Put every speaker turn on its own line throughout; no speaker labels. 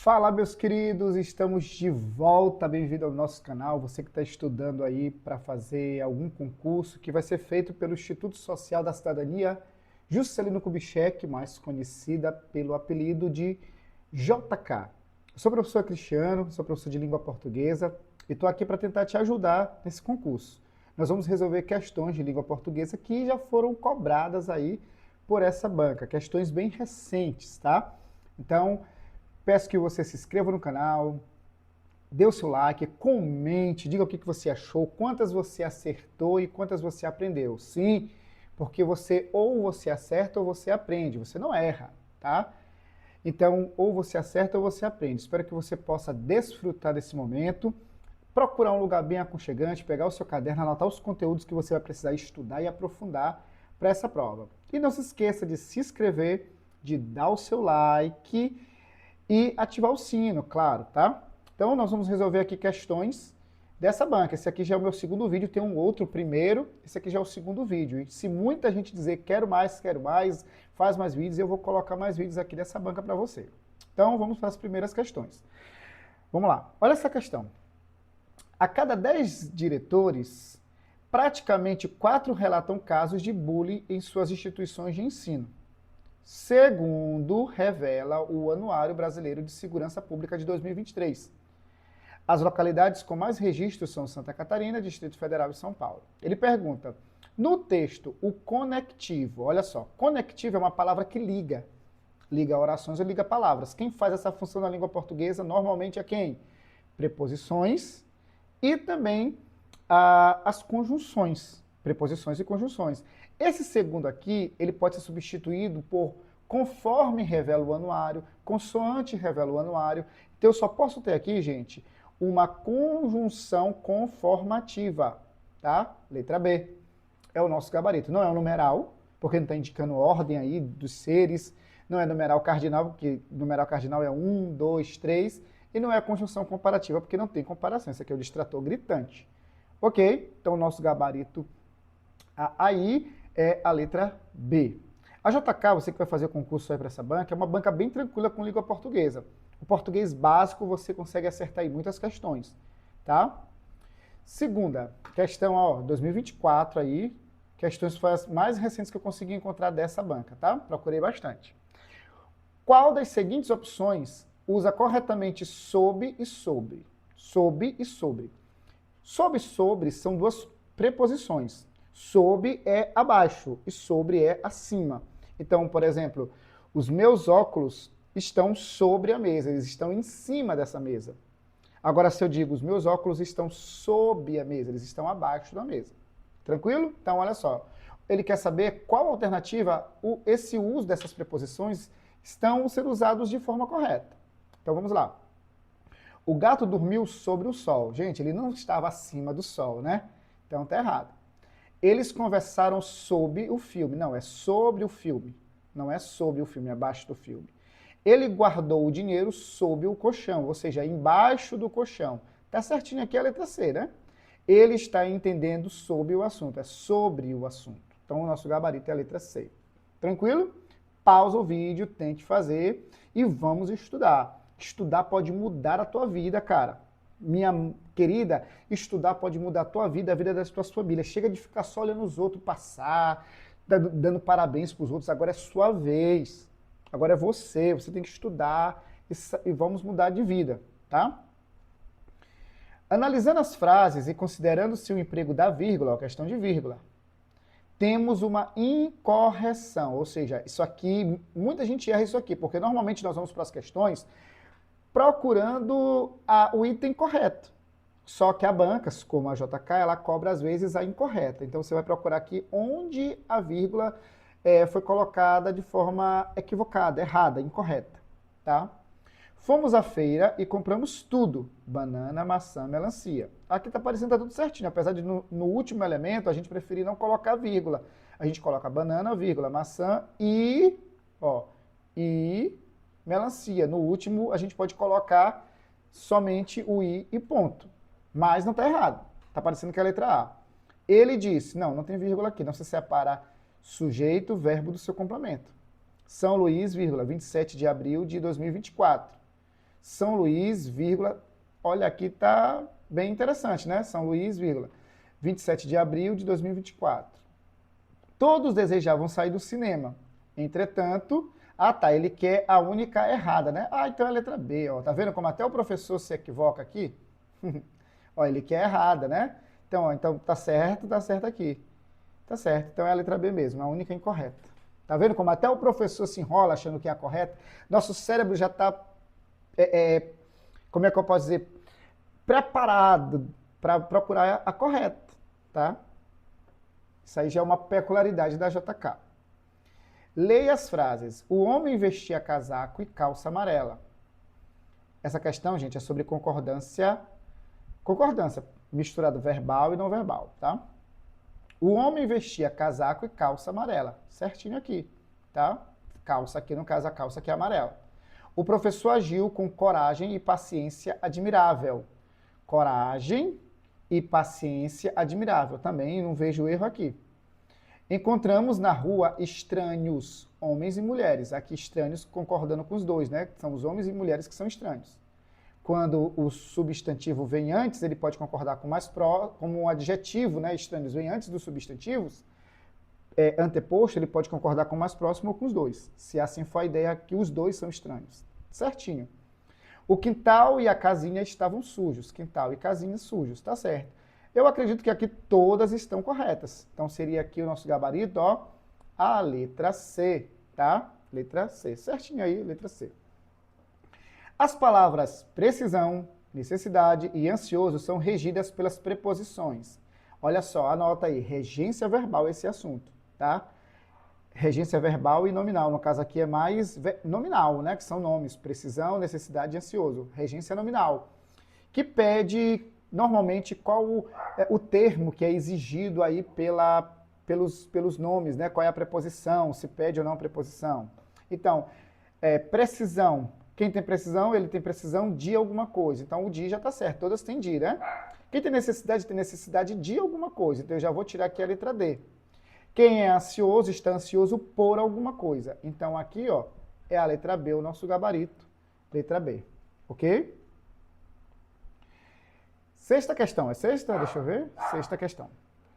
Fala, meus queridos, estamos de volta, bem-vindo ao nosso canal. Você que está estudando aí para fazer algum concurso que vai ser feito pelo Instituto Social da Cidadania, Juscelino Kubitschek, mais conhecida pelo apelido de JK. Eu sou o professor Cristiano, sou professor de língua portuguesa e estou aqui para tentar te ajudar nesse concurso. Nós vamos resolver questões de língua portuguesa que já foram cobradas aí por essa banca, questões bem recentes, tá? Então, peço que você se inscreva no canal, dê o seu like, comente, diga o que você achou, quantas você acertou e quantas você aprendeu. Sim, porque ou você acerta ou você aprende, você não erra, tá? Então, ou você acerta ou você aprende. Espero que você possa desfrutar desse momento, procurar um lugar bem aconchegante, pegar o seu caderno, anotar os conteúdos que você vai precisar estudar e aprofundar para essa prova. E não se esqueça de se inscrever, de dar o seu like e ativar o sino, claro, tá? Então nós vamos resolver aqui questões dessa banca. Esse aqui já é o meu segundo vídeo, tem um outro primeiro, esse aqui já é o segundo vídeo. E se muita gente dizer quero mais, faz mais vídeos, eu vou colocar mais vídeos aqui dessa banca para você. Então vamos para as primeiras questões. Vamos lá, olha essa questão. A cada 10 diretores, praticamente 4 relatam casos de bullying em suas instituições de ensino, segundo revela o Anuário Brasileiro de Segurança Pública de 2023. As localidades com mais registros são Santa Catarina, Distrito Federal e São Paulo. Ele pergunta, no texto, o conectivo, olha só, conectivo é uma palavra que liga orações ou liga palavras. Quem faz essa função na língua portuguesa normalmente é quem? Preposições e também as conjunções, preposições e conjunções. Esse segundo aqui, ele pode ser substituído por conforme revela o anuário, consoante revela o anuário. Então eu só posso ter aqui, gente, uma conjunção conformativa, tá? Letra B. É o nosso gabarito. Não é o numeral, porque não está indicando ordem aí dos seres. Não é numeral cardinal, porque numeral cardinal é 1, 2, 3. E não é a conjunção comparativa, porque não tem comparação. Esse aqui é o distrator gritante. Ok? Então o nosso gabarito aí é a letra B. A JK, você que vai fazer o concurso aí para essa banca, é uma banca bem tranquila com língua portuguesa. O português básico você consegue acertar aí muitas questões, tá? Segunda questão, ó, 2024 aí, questões foi as mais recentes que eu consegui encontrar dessa banca, tá? Procurei bastante. Qual das seguintes opções usa corretamente sob e sobre? Sob e sobre. Sob e sobre são duas preposições. Sob é abaixo e sobre é acima. Então, por exemplo, os meus óculos estão sobre a mesa, eles estão em cima dessa mesa. Agora, se eu digo, os meus óculos estão sob a mesa, eles estão abaixo da mesa. Tranquilo? Então, olha só. Ele quer saber qual alternativa esse uso dessas preposições estão sendo usados de forma correta. Então, vamos lá. O gato dormiu sobre o sol. Gente, ele não estava acima do sol, né? Então, tá errado. Eles conversaram sobre o filme. Não, é sobre o filme. Não é sobre o filme, é abaixo do filme. Ele guardou o dinheiro sob o colchão, ou seja, embaixo do colchão. Tá certinho aqui a letra C, né? Ele está entendendo sobre o assunto, é sobre o assunto. Então, o nosso gabarito é a letra C. Tranquilo? Pausa o vídeo, tente fazer e vamos estudar. Estudar pode mudar a tua vida, cara. Minha querida, estudar pode mudar a tua vida, a vida das tuas famílias. Chega de ficar só olhando os outros passar, dando parabéns para os outros. Agora é sua vez. Agora é você. Você tem que estudar e vamos mudar de vida, tá? Analisando as frases e considerando-se o emprego da vírgula, a questão de vírgula, temos uma incorreção. Ou seja, isso aqui, muita gente erra isso aqui, porque normalmente nós vamos para as questões procurando o item correto. Só que a banca, como a JK, ela cobra às vezes a incorreta. Então você vai procurar aqui onde a vírgula foi colocada de forma equivocada, errada, incorreta. Tá? Fomos à feira e compramos tudo, banana, maçã, melancia. Aqui está parecendo que tá tudo certinho, apesar de no último elemento a gente preferir não colocar vírgula. A gente coloca banana, vírgula, maçã e melancia. No último, a gente pode colocar somente o i e ponto. Mas não está errado. Está parecendo que é a letra A. Ele disse, não tem vírgula aqui, não se separa sujeito, verbo do seu complemento. São Luís, vírgula, 27 de abril de 2024. São Luís, vírgula, olha aqui tá bem interessante, né? São Luís, vírgula, 27 de abril de 2024. Todos desejavam sair do cinema. Entretanto, ele quer a única errada, né? Então é a letra B, ó. Tá vendo como até o professor se equivoca aqui? Ó, ele quer a errada, né? Então, então tá certo aqui. Tá certo, então é a letra B mesmo, a única incorreta. Tá vendo como até o professor se enrola achando que é a correta? Nosso cérebro já está, como é que eu posso dizer, preparado para procurar a correta, tá? Isso aí já é uma peculiaridade da JK. Leia as frases. O homem vestia casaco e calça amarela. Essa questão, gente, é sobre concordância, misturado verbal e não verbal, tá? O homem vestia casaco e calça amarela. Certinho aqui, tá? Calça aqui, no caso, a calça aqui é amarela. O professor agiu com coragem e paciência admirável. Coragem e paciência admirável. Também não vejo erro aqui. Encontramos na rua estranhos, homens e mulheres. Aqui estranhos concordando com os dois, né? São os homens e mulheres que são estranhos. Quando o substantivo vem antes, ele pode concordar com mais como um adjetivo, né? Estranhos vem antes dos substantivos, anteposto, ele pode concordar com o mais próximo ou com os dois. Se assim for a ideia que os dois são estranhos. Certinho. O quintal e a casinha estavam sujos. Quintal e casinha sujos, tá certo. Eu acredito que aqui todas estão corretas. Então seria aqui o nosso gabarito, ó, a letra C, tá? Letra C. Certinho aí, letra C. As palavras precisão, necessidade e ansioso são regidas pelas preposições. Olha só, anota aí, regência verbal esse assunto, tá? Regência verbal e nominal, no caso aqui é mais nominal, né? Que são nomes, precisão, necessidade e ansioso. Regência nominal, que pede normalmente qual o termo que é exigido aí pelos nomes, né? Qual é a preposição, se pede ou não a preposição. Então, precisão. Quem tem precisão, ele tem precisão de alguma coisa. Então, o de já está certo. Todas têm de, né? Quem tem necessidade de alguma coisa. Então, eu já vou tirar aqui a letra D. Quem é ansioso, está ansioso por alguma coisa. Então, aqui, ó, é a letra B, o nosso gabarito. Letra B. Ok? Sexta questão. É sexta? Deixa eu ver. Sexta questão.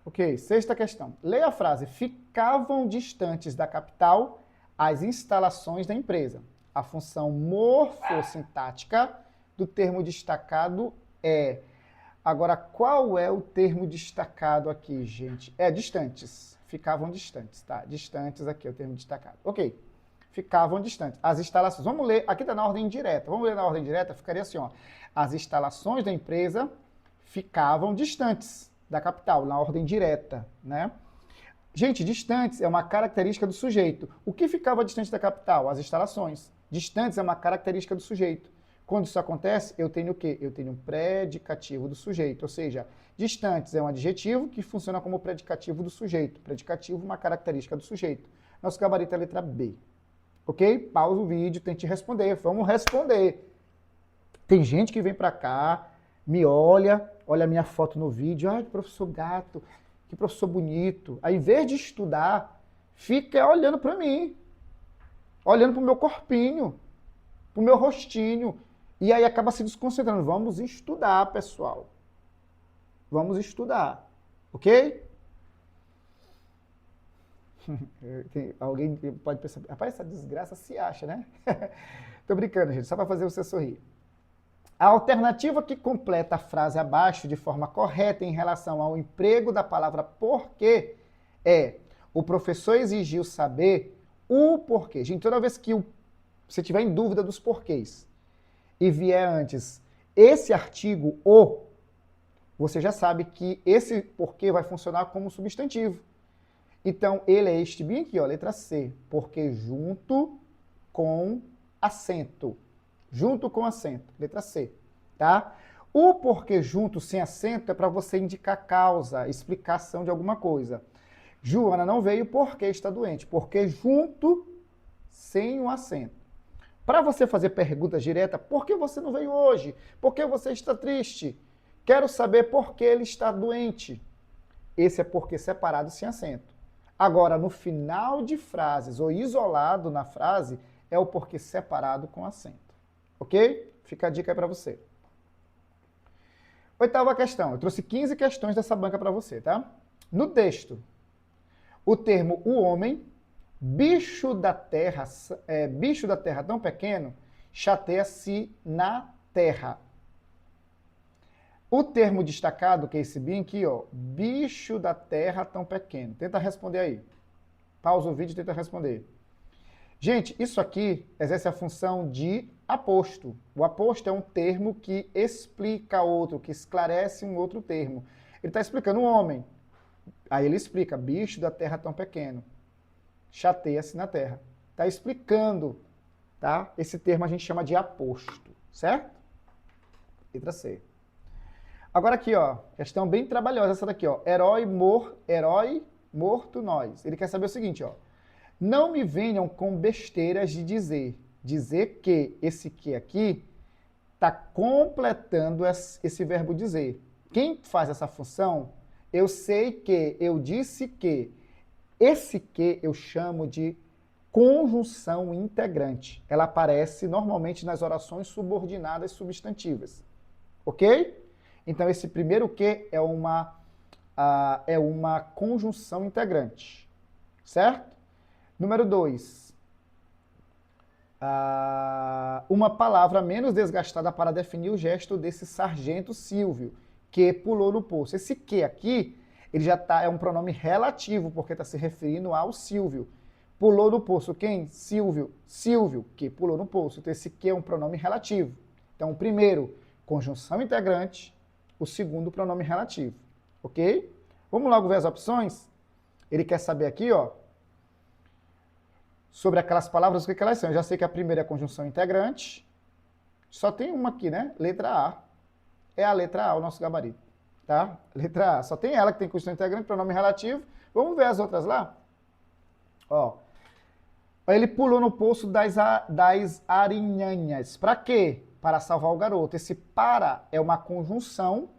Ok, sexta questão. Leia a frase. Ficavam distantes da capital as instalações da empresa. A função morfossintática do termo destacado é... Agora, qual é o termo destacado aqui, gente? É distantes. Ficavam distantes, tá? Distantes aqui é o termo destacado. Ok. Ficavam distantes. As instalações... Vamos ler... Aqui está na ordem direta. Vamos ler na ordem direta? Ficaria assim, ó. As instalações da empresa ficavam distantes da capital, na ordem direta, né? Gente, distantes é uma característica do sujeito. O que ficava distante da capital? As instalações. Distantes é uma característica do sujeito. Quando isso acontece, eu tenho o quê? Eu tenho um predicativo do sujeito. Ou seja, distantes é um adjetivo que funciona como predicativo do sujeito. Predicativo, uma característica do sujeito. Nosso gabarito é a letra B. Ok? Pausa o vídeo, tente responder. Vamos responder. Tem gente que vem pra cá, me olha a minha foto no vídeo. Ai, que professor gato, que professor bonito. Aí, em vez de estudar, fica olhando pra mim. Olhando pro meu corpinho, pro meu rostinho. E aí acaba se desconcentrando. Vamos estudar, pessoal. Vamos estudar. Ok? Alguém pode pensar, rapaz, essa desgraça se acha, né? Tô brincando, gente, só para fazer você sorrir. A alternativa que completa a frase abaixo de forma correta em relação ao emprego da palavra porquê é: o professor exigiu saber o porquê. Gente, toda vez que você tiver em dúvida dos porquês e vier antes esse artigo, você já sabe que esse porquê vai funcionar como substantivo. Então, ele é este bem aqui, ó, letra C. Porque junto com acento. Junto com acento, letra C, tá? O porquê junto sem acento é para você indicar causa, explicação de alguma coisa. Joana não veio porque está doente. Porque junto sem o acento. Para você fazer perguntas diretas, por que você não veio hoje? Por que você está triste? Quero saber por que ele está doente. Esse é porque separado sem acento. Agora, no final de frases ou isolado na frase, é o porquê separado com acento. Ok? Fica a dica aí para você. Oitava questão. Eu trouxe 15 questões dessa banca para você, tá? No texto, o termo o homem, bicho da terra tão pequeno, chateia-se na terra. O termo destacado, que é esse bem aqui, ó, bicho da terra tão pequeno. Tenta responder aí. Pausa o vídeo e tenta responder. Gente, isso aqui exerce a função de aposto. O aposto é um termo que explica outro, que esclarece um outro termo. Ele está explicando um homem. Aí ele explica, bicho da terra tão pequeno, chateia-se na terra. Está explicando, tá? Esse termo a gente chama de aposto, certo? Letra C. Agora aqui, ó, questão bem trabalhosa essa daqui, ó. Herói morto nós. Ele quer saber o seguinte, ó. Não me venham com besteiras de dizer que esse que aqui está completando esse verbo dizer. Quem faz essa função, eu sei que, eu disse que. Esse que eu chamo de conjunção integrante. Ela aparece normalmente nas orações subordinadas substantivas. Ok? Então, esse primeiro que é uma conjunção integrante. Certo? Número 2. Uma palavra menos desgastada para definir o gesto desse sargento Silvio, que pulou no poço. Esse que aqui, ele já é um pronome relativo, porque está se referindo ao Silvio. Pulou no poço quem? Silvio. Silvio, que pulou no poço. Então, esse que é um pronome relativo. Então, o primeiro, conjunção integrante. O segundo, pronome relativo. Ok? Vamos logo ver as opções? Ele quer saber aqui, ó, sobre aquelas palavras, o que elas são. Eu já sei que a primeira é a conjunção integrante. Só tem uma aqui, né? Letra A. É a letra A, o nosso gabarito. Tá? Letra A. Só tem ela que tem conjunção integrante, pronome relativo. Vamos ver as outras lá? Ó. Ele pulou no poço das arinhanhas. Para quê? Para salvar o garoto. Esse para é uma conjunção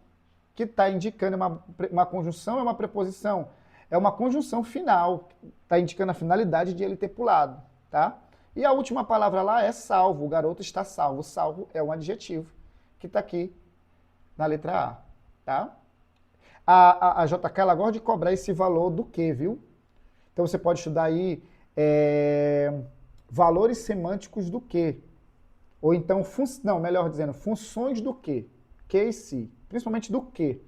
que está indicando, uma conjunção é uma preposição. É uma conjunção final, está indicando a finalidade de ele ter pulado, tá? E a última palavra lá é salvo, o garoto está salvo. Salvo é um adjetivo que está aqui na letra A, tá? A JK, ela gosta de cobrar esse valor do que, viu? Então você pode estudar aí valores semânticos do que. Ou então, melhor dizendo, funções do que e se, principalmente do que.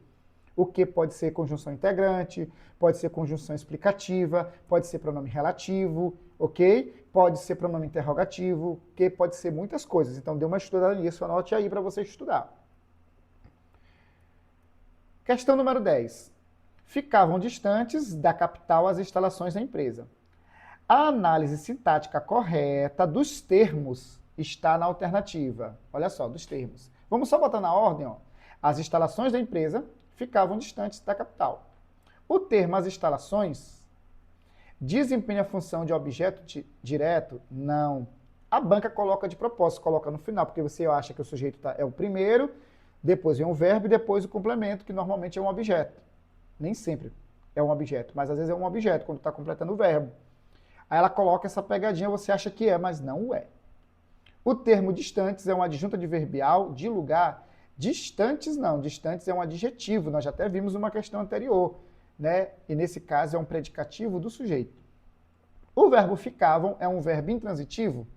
O que pode ser conjunção integrante, pode ser conjunção explicativa, pode ser pronome relativo, ok? Pode ser pronome interrogativo, que pode ser muitas coisas. Então, dê uma estudada nisso, anote aí para você estudar. Questão número 10. Ficavam distantes da capital as instalações da empresa. A análise sintática correta dos termos está na alternativa. Olha só, dos termos. Vamos só botar na ordem, ó. As instalações da empresa ficavam distantes da capital. O termo as instalações desempenha a função de objeto direto? Não. A banca coloca de propósito, coloca no final, porque você acha que o sujeito é o primeiro, depois vem um verbo e depois o complemento, que normalmente é um objeto. Nem sempre é um objeto, mas às vezes é um objeto, quando está completando o verbo. Aí ela coloca essa pegadinha, você acha que é, mas não é. O termo distantes é um adjunto adverbial de lugar. Distantes não, distantes é um adjetivo, nós já até vimos uma questão anterior, né? E nesse caso é um predicativo do sujeito. O verbo ficavam é um verbo intransitivo.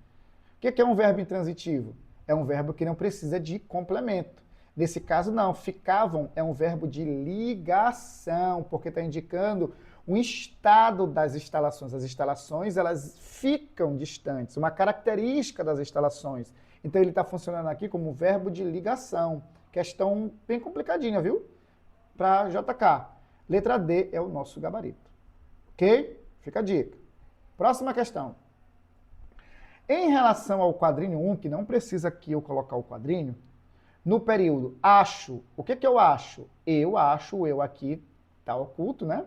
O que é um verbo intransitivo? É um verbo que não precisa de complemento. Nesse caso não, ficavam é um verbo de ligação, porque está indicando um estado das instalações. As instalações, elas ficam distantes, uma característica das instalações. Então, ele está funcionando aqui como verbo de ligação. Questão bem complicadinha, viu? Para JK. Letra D é o nosso gabarito. Ok? Fica a dica. Próxima questão. Em relação ao quadrinho 1, que não precisa aqui eu colocar o quadrinho, no período acho, o que eu acho? Eu acho, o eu aqui está oculto, né?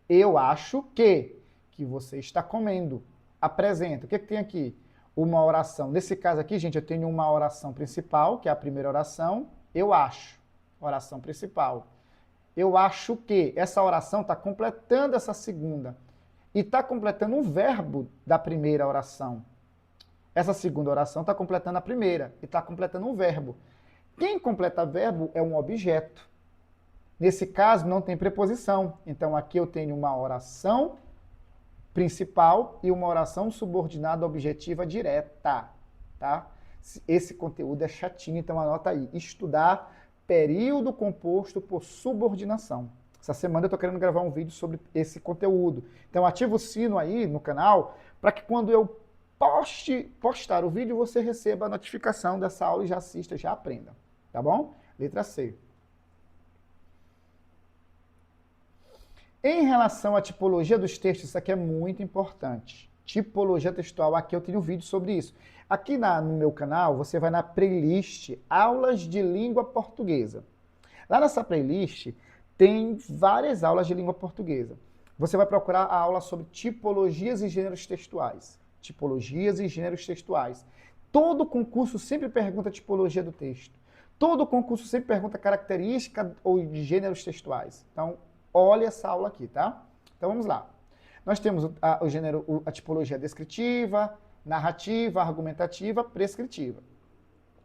Eu acho que você está comendo. Apresenta. O que tem aqui? Uma oração. Nesse caso aqui, gente, eu tenho uma oração principal, que é a primeira oração. Eu acho. Oração principal. Eu acho que essa oração está completando essa segunda. E está completando um verbo da primeira oração. Essa segunda oração está completando a primeira e está completando um verbo. Quem completa verbo é um objeto. Nesse caso, não tem preposição. Então, aqui eu tenho uma oração principal e uma oração subordinada objetiva direta, tá? Esse conteúdo é chatinho, então anota aí. Estudar período composto por subordinação. Essa semana eu estou querendo gravar um vídeo sobre esse conteúdo. Então ativa o sino aí no canal para que quando eu postar o vídeo você receba a notificação dessa aula e já assista, já aprenda. Tá bom? Letra C. Em relação à tipologia dos textos, isso aqui é muito importante. Tipologia textual, aqui eu tenho um vídeo sobre isso. Aqui no meu canal, você vai na playlist Aulas de Língua Portuguesa. Lá nessa playlist tem várias aulas de língua portuguesa. Você vai procurar a aula sobre tipologias e gêneros textuais. Tipologias e gêneros textuais. Todo concurso sempre pergunta a tipologia do texto. Todo concurso sempre pergunta característica ou de gêneros textuais. Então, olha essa aula aqui, tá? Então vamos lá. Nós temos a tipologia descritiva, narrativa, argumentativa, prescritiva.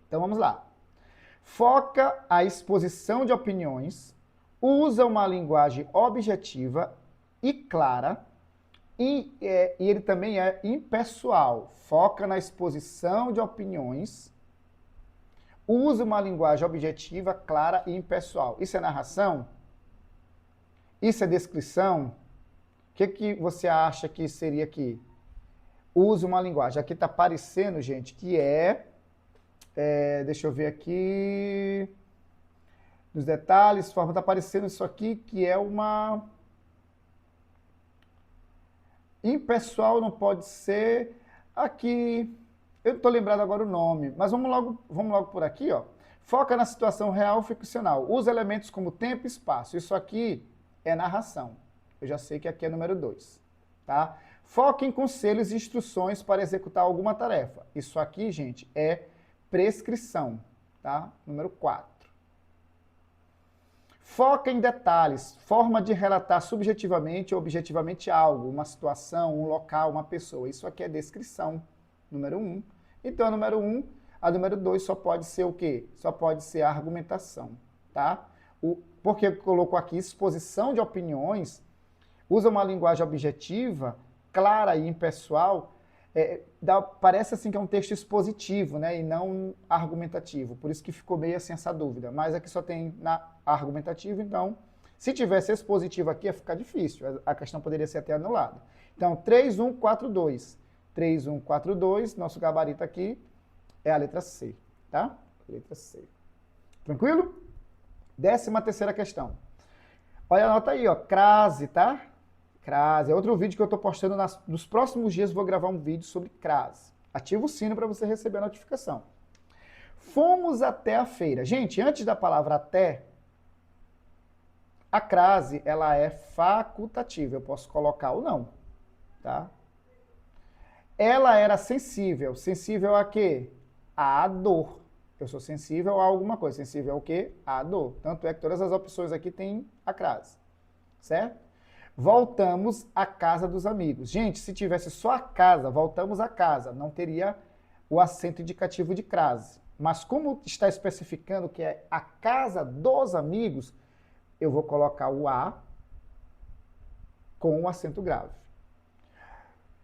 Então vamos lá. Foca a exposição de opiniões, usa uma linguagem objetiva e clara, e ele também é impessoal. Foca na exposição de opiniões, usa uma linguagem objetiva, clara e impessoal. Isso é narração? Isso é descrição? O que você acha que seria aqui? Usa uma linguagem. Aqui está aparecendo, gente, que deixa eu ver aqui, nos detalhes, forma, está aparecendo isso aqui, que é uma... Impessoal não pode ser aqui, eu não estou lembrado agora o nome, mas vamos logo por aqui, ó. Foca na situação real ou ficcional. Usa elementos como tempo e espaço. Isso aqui é narração. Eu já sei que aqui é número 2, tá? Foca em conselhos e instruções para executar alguma tarefa. Isso aqui, gente, é prescrição, tá? Número 4. Foca em detalhes, forma de relatar subjetivamente ou objetivamente algo, uma situação, um local, uma pessoa. Isso aqui é descrição, número 1. Então, a número 1, a número 2 só pode ser o quê? Só pode ser a argumentação, tá? Porque eu coloco aqui exposição de opiniões, usa uma linguagem objetiva, clara e impessoal, parece assim que é um texto expositivo, né, e não argumentativo. Por isso que ficou meio assim essa dúvida. Mas aqui só tem argumentativo, então, se tivesse expositivo aqui, ia ficar difícil. A questão poderia ser até anulada. Então, 3, 1, 4, 2. 3, 1, 4, 2. Nosso gabarito aqui é a letra C, tá? Letra C. Tranquilo? 13ª questão. Olha a nota aí, ó, crase, tá? Crase. É outro vídeo que eu estou postando nos próximos dias, vou gravar um vídeo sobre crase. Ativa o sino para você receber a notificação. Fomos até a feira. Gente, antes da palavra até, a crase, ela é facultativa. Eu posso colocar ou não, tá? Ela era sensível. Sensível a quê? A dor. Eu sou sensível a alguma coisa. Sensível ao quê? A dor. Tanto é que todas as opções aqui têm a crase, certo? Voltamos à casa dos amigos. Gente, se tivesse só a casa, voltamos à casa, não teria o acento indicativo de crase. Mas como está especificando que é a casa dos amigos, eu vou colocar o A com o acento grave.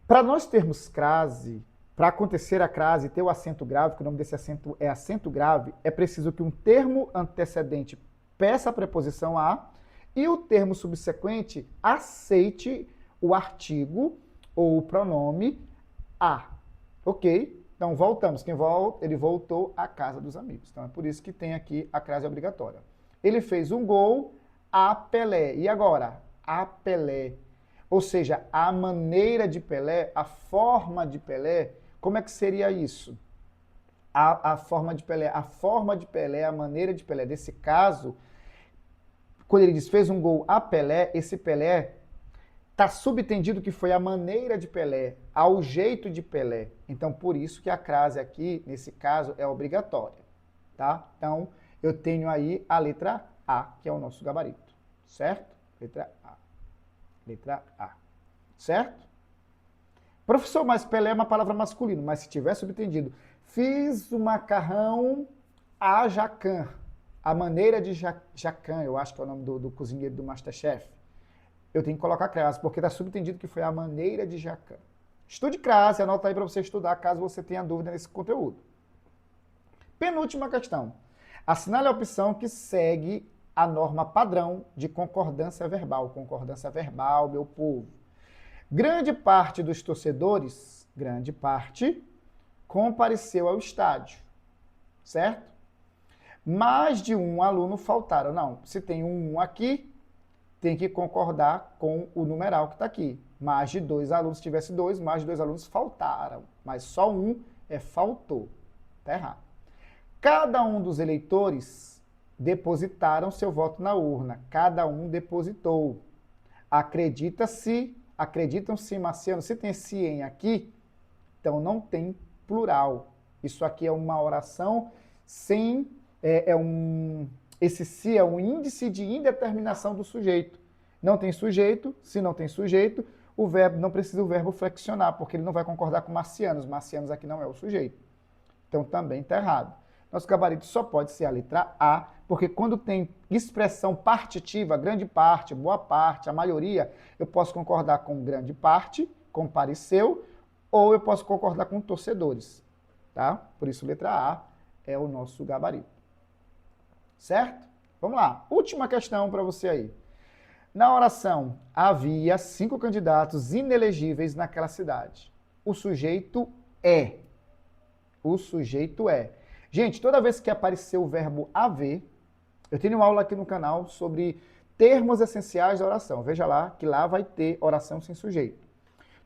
Para nós termos crase, para acontecer a crase e ter o acento grave, que o nome desse acento é acento grave, é preciso que um termo antecedente peça a preposição a e o termo subsequente aceite o artigo ou o pronome a. Ok? Então voltamos. Quem volta, ele voltou à casa dos amigos. Então é por isso que tem aqui a crase obrigatória. Ele fez um gol a Pelé. E agora? A Pelé. Ou seja, a maneira de Pelé, a forma de Pelé, como é que seria isso? A forma de Pelé. A forma de Pelé, a maneira de Pelé. Nesse caso, quando ele diz fez um gol a Pelé, esse Pelé está subentendido que foi a maneira de Pelé, ao jeito de Pelé. Então, por isso que a crase aqui, nesse caso, é obrigatória, tá? Então, eu tenho aí a letra A, que é o nosso gabarito, certo? Letra A. Letra A, certo? Professor, mas Pelé é uma palavra masculina, mas se tiver subtendido, fiz o macarrão a Jacan, a maneira de Jacan, eu acho que é o nome do cozinheiro do MasterChef. Eu tenho que colocar crase, porque está subtendido que foi a maneira de Jacan. Estude crase, anota aí para você estudar, caso você tenha dúvida nesse conteúdo. Penúltima questão. Assinale a opção que segue a norma padrão de concordância verbal. Concordância verbal, meu povo. Grande parte dos torcedores, grande parte, compareceu ao estádio, certo? Mais de um aluno faltaram. Não, se tem um aqui, tem que concordar com o numeral que está aqui. Mais de 2 alunos, se tivesse 2, mais de 2 alunos faltaram. Mas só um faltou. Está errado. Cada um dos eleitores depositaram seu voto na urna. Cada um depositou. Acreditam-se, Marciano, se tem esse em aqui, então não tem plural. Isso aqui é uma oração sem... esse se é um índice de indeterminação do sujeito. Não tem sujeito, se não tem sujeito, o verbo não precisa o verbo flexionar, porque ele não vai concordar com marcianos. Marcianos aqui não é o sujeito. Então também está errado. Nosso gabarito só pode ser a letra A, porque quando tem expressão partitiva, grande parte, boa parte, a maioria, eu posso concordar com grande parte, compareceu, ou eu posso concordar com torcedores, tá? Por isso, letra A é o nosso gabarito. Certo? Vamos lá. Última questão para você aí. Na oração, havia 5 candidatos inelegíveis naquela cidade. O sujeito é. O sujeito é. Gente, toda vez que aparecer o verbo haver, eu tenho aula aqui no canal sobre termos essenciais da oração. Veja lá, que lá vai ter oração sem sujeito.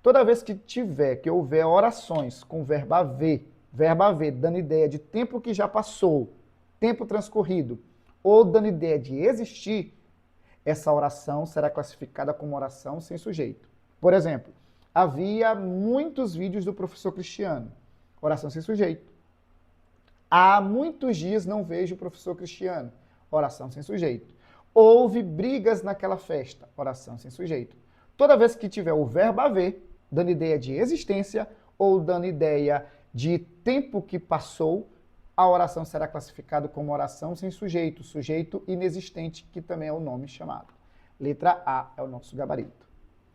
Toda vez que houver orações com verbo haver, dando ideia de tempo que já passou, tempo transcorrido, ou dando ideia de existir, essa oração será classificada como oração sem sujeito. Por exemplo, havia muitos vídeos do professor Cristiano, oração sem sujeito. Há muitos dias não vejo o professor Cristiano, oração sem sujeito. Houve brigas naquela festa, oração sem sujeito. Toda vez que tiver o verbo haver, dando ideia de existência ou dando ideia de tempo que passou, a oração será classificada como oração sem sujeito, sujeito inexistente, que também é o nome chamado. Letra A é o nosso gabarito.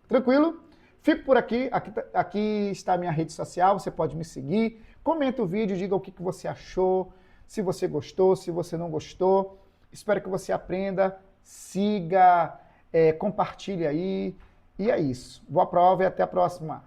Tranquilo? Fico por aqui. Aqui está a minha rede social, você pode me seguir. Comenta o vídeo, diga o que você achou, se você gostou, se você não gostou. Espero que você aprenda, siga, compartilhe aí. E é isso. Boa prova e até a próxima.